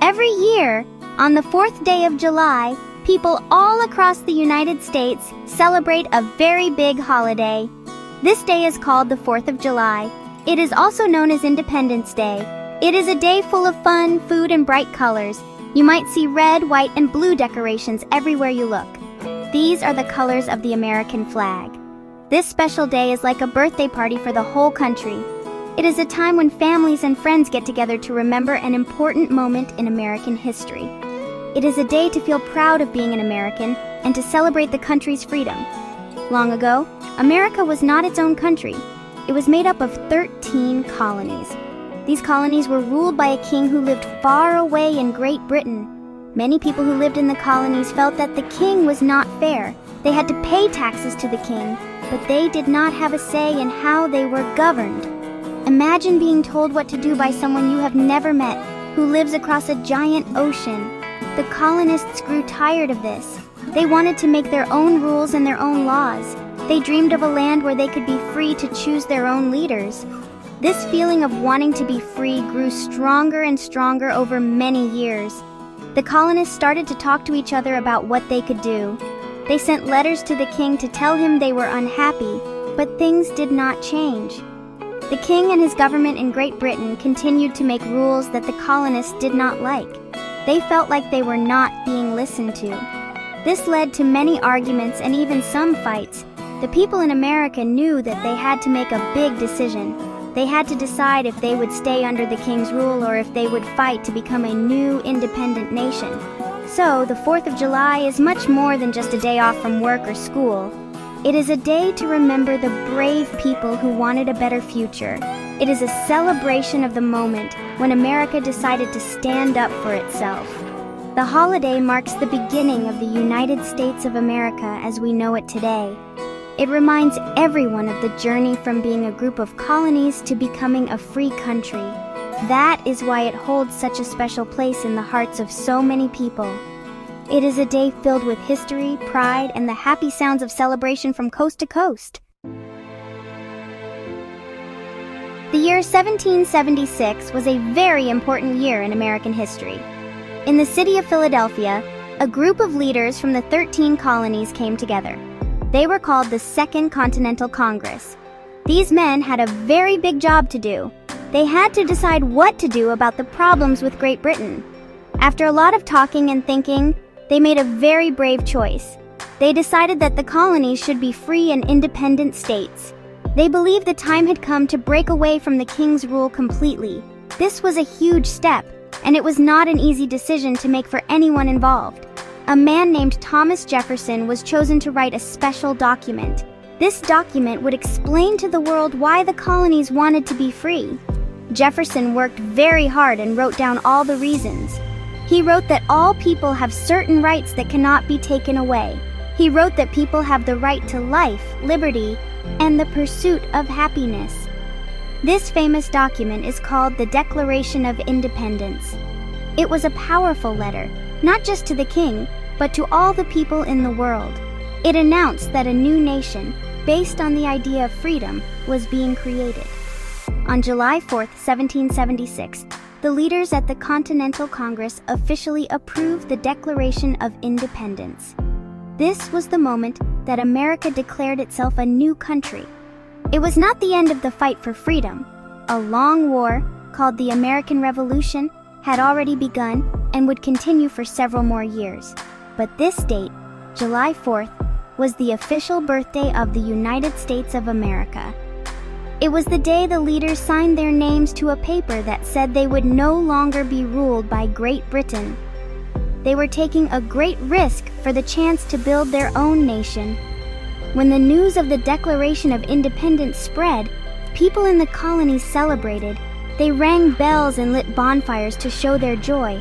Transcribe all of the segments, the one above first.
Every year, on the 4th day of July, people all across the United States celebrate a very big holiday. This day is called the 4th of July. It is also known as Independence Day. It is a day full of fun, food, and bright colors. You might see red, white, and blue decorations everywhere you look. These are the colors of the American flag. This special day is like a birthday party for the whole country. It is a time when families and friends get together to remember an important moment in American history. It is a day to feel proud of being an American and to celebrate the country's freedom. Long ago, America was not its own country. It was made up of 13 colonies. These colonies were ruled by a king who lived far away in Great Britain. Many people who lived in the colonies felt that the king was not fair. They had to pay taxes to the king, but they did not have a say in how they were governed. Imagine being told what to do by someone you have never met, who lives across a giant ocean. The colonists grew tired of this. They wanted to make their own rules and their own laws. They dreamed of a land where they could be free to choose their own leaders. This feeling of wanting to be free grew stronger and stronger over many years. The colonists started to talk to each other about what they could do. They sent letters to the king to tell him they were unhappy, but things did not change. The king and his government in Great Britain continued to make rules that the colonists did not like. They felt like they were not being listened to. This led to many arguments and even some fights. The people in America knew that they had to make a big decision. They had to decide if they would stay under the king's rule or if they would fight to become a new independent nation. So, the 4th of July is much more than just a day off from work or school. It is a day to remember the brave people who wanted a better future. It is a celebration of the moment when America decided to stand up for itself. The holiday marks the beginning of the United States of America as we know it today. It reminds everyone of the journey from being a group of colonies to becoming a free country. That is why it holds such a special place in the hearts of so many people. It is a day filled with history, pride, and the happy sounds of celebration from coast to coast. The year 1776 was a very important year in American history. In the city of Philadelphia, a group of leaders from the 13 colonies came together. They were called the Second Continental Congress. These men had a very big job to do. They had to decide what to do about the problems with Great Britain. After a lot of talking and thinking, they made a very brave choice. They decided that the colonies should be free and independent states. They believed the time had come to break away from the king's rule completely. This was a huge step, and it was not an easy decision to make for anyone involved. A man named Thomas Jefferson was chosen to write a special document. This document would explain to the world why the colonies wanted to be free. Jefferson worked very hard and wrote down all the reasons. He wrote that all people have certain rights that cannot be taken away. He wrote that people have the right to life, liberty, and the pursuit of happiness. This famous document is called the Declaration of Independence. It was a powerful letter, not just to the king, but to all the people in the world. It announced that a new nation, based on the idea of freedom, was being created. On July 4th, 1776, the leaders at the Continental Congress officially approved the Declaration of Independence. This was the moment that America declared itself a new country. It was not the end of the fight for freedom. A long war, called the American Revolution, had already begun and would continue for several more years. But this date, July 4th, was the official birthday of the United States of America. It was the day the leaders signed their names to a paper that said they would no longer be ruled by Great Britain. They were taking a great risk for the chance to build their own nation. When the news of the Declaration of Independence spread, people in the colonies celebrated. They rang bells and lit bonfires to show their joy.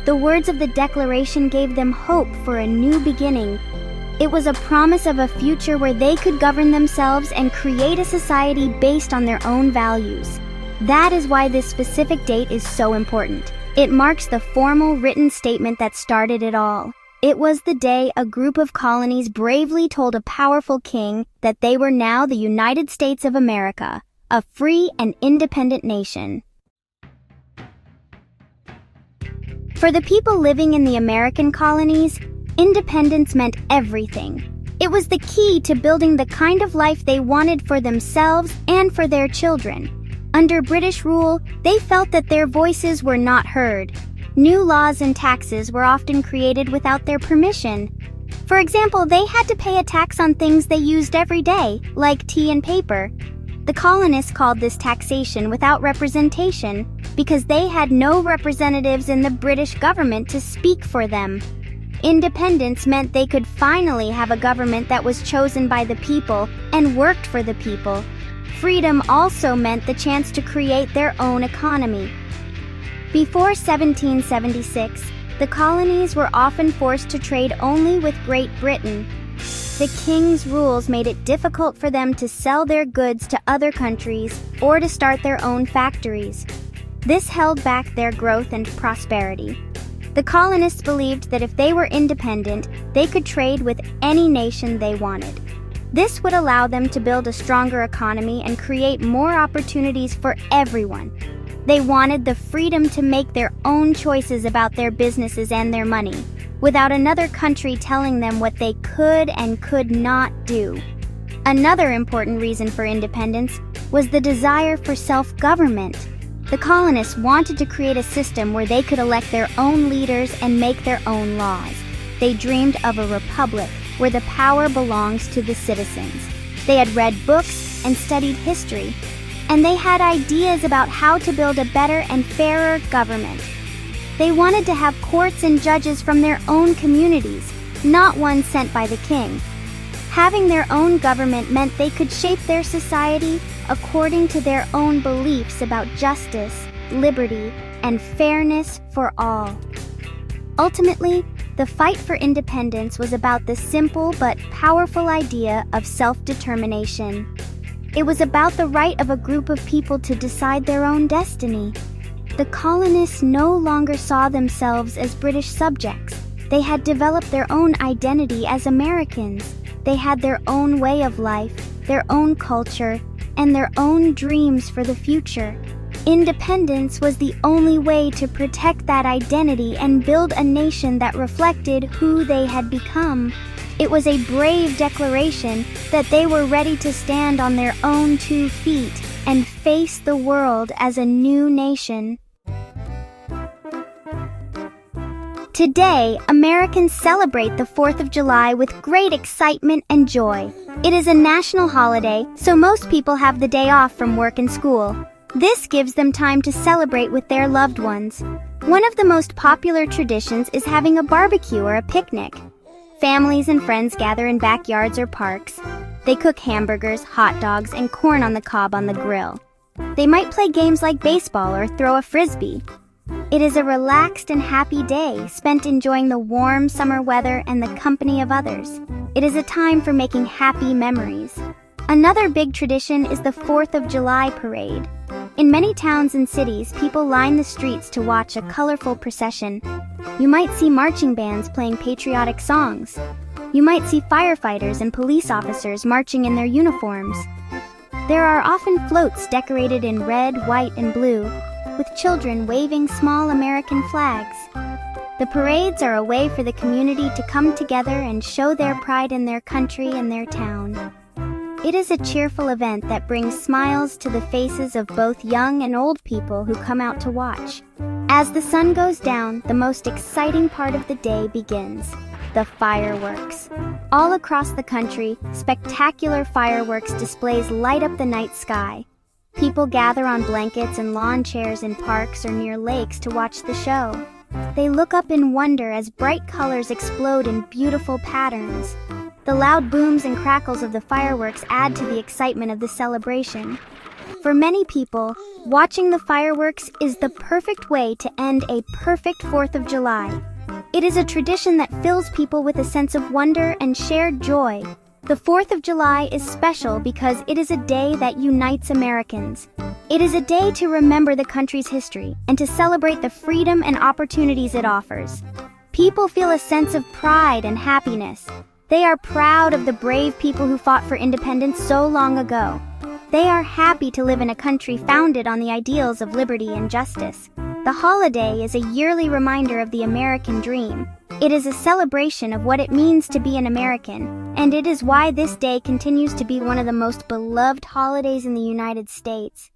The words of the Declaration gave them hope for a new beginning. It was a promise of a future where they could govern themselves and create a society based on their own values. That is why this specific date is so important. It marks the formal written statement that started it all. It was the day a group of colonies bravely told a powerful king that they were now the United States of America, a free and independent nation. For the people living in the American colonies, independence meant everything. It was the key to building the kind of life they wanted for themselves and for their children. Under British rule, they felt that their voices were not heard. New laws and taxes were often created without their permission. For example, they had to pay a tax on things they used every day, like tea and paper. The colonists called this taxation without representation because they had no representatives in the British government to speak for them. Independence meant they could finally have a government that was chosen by the people and worked for the people. Freedom also meant the chance to create their own economy. Before 1776, the colonies were often forced to trade only with Great Britain. The king's rules made it difficult for them to sell their goods to other countries or to start their own factories. This held back their growth and prosperity. The colonists believed that if they were independent, they could trade with any nation they wanted. This would allow them to build a stronger economy and create more opportunities for everyone. They wanted the freedom to make their own choices about their businesses and their money, without another country telling them what they could and could not do. Another important reason for independence was the desire for self-government. The colonists wanted to create a system where they could elect their own leaders and make their own laws. They dreamed of a republic where the power belongs to the citizens. They had read books and studied history, and they had ideas about how to build a better and fairer government. They wanted to have courts and judges from their own communities, not ones sent by the king. Having their own government meant they could shape their society according to their own beliefs about justice, liberty, and fairness for all. Ultimately, the fight for independence was about the simple but powerful idea of self-determination. It was about the right of a group of people to decide their own destiny. The colonists no longer saw themselves as British subjects. They had developed their own identity as Americans. They had their own way of life, their own culture, and their own dreams for the future. Independence was the only way to protect that identity and build a nation that reflected who they had become. It was a brave declaration that they were ready to stand on their own 2 feet and face the world as a new nation. Today, Americans celebrate the 4th of July with great excitement and joy. It is a national holiday, so most people have the day off from work and school. This gives them time to celebrate with their loved ones. One of the most popular traditions is having a barbecue or a picnic. Families and friends gather in backyards or parks. They cook hamburgers, hot dogs, and corn on the cob on the grill. They might play games like baseball or throw a frisbee. It is a relaxed and happy day spent enjoying the warm summer weather and the company of others. It is a time for making happy memories. Another big tradition is the 4th of July parade. In many towns and cities, people line the streets to watch a colorful procession. You might see marching bands playing patriotic songs. You might see firefighters and police officers marching in their uniforms. There are often floats decorated in red, white, and blue, with children waving small American flags. The parades are a way for the community to come together and show their pride in their country and their town. It is a cheerful event that brings smiles to the faces of both young and old people who come out to watch. As the sun goes down, the most exciting part of the day begins: the fireworks. All across the country, spectacular fireworks displays light up the night sky. People gather on blankets and lawn chairs in parks or near lakes to watch the show. They look up in wonder as bright colors explode in beautiful patterns. The loud booms and crackles of the fireworks add to the excitement of the celebration. For many people, watching the fireworks is the perfect way to end a perfect 4th of July. It is a tradition that fills people with a sense of wonder and shared joy. The 4th of July is special because it is a day that unites Americans. It is a day to remember the country's history and to celebrate the freedom and opportunities it offers. People feel a sense of pride and happiness. They are proud of the brave people who fought for independence so long ago. They are happy to live in a country founded on the ideals of liberty and justice. The holiday is a yearly reminder of the American dream. It is a celebration of what it means to be an American, and it is why this day continues to be one of the most beloved holidays in the United States.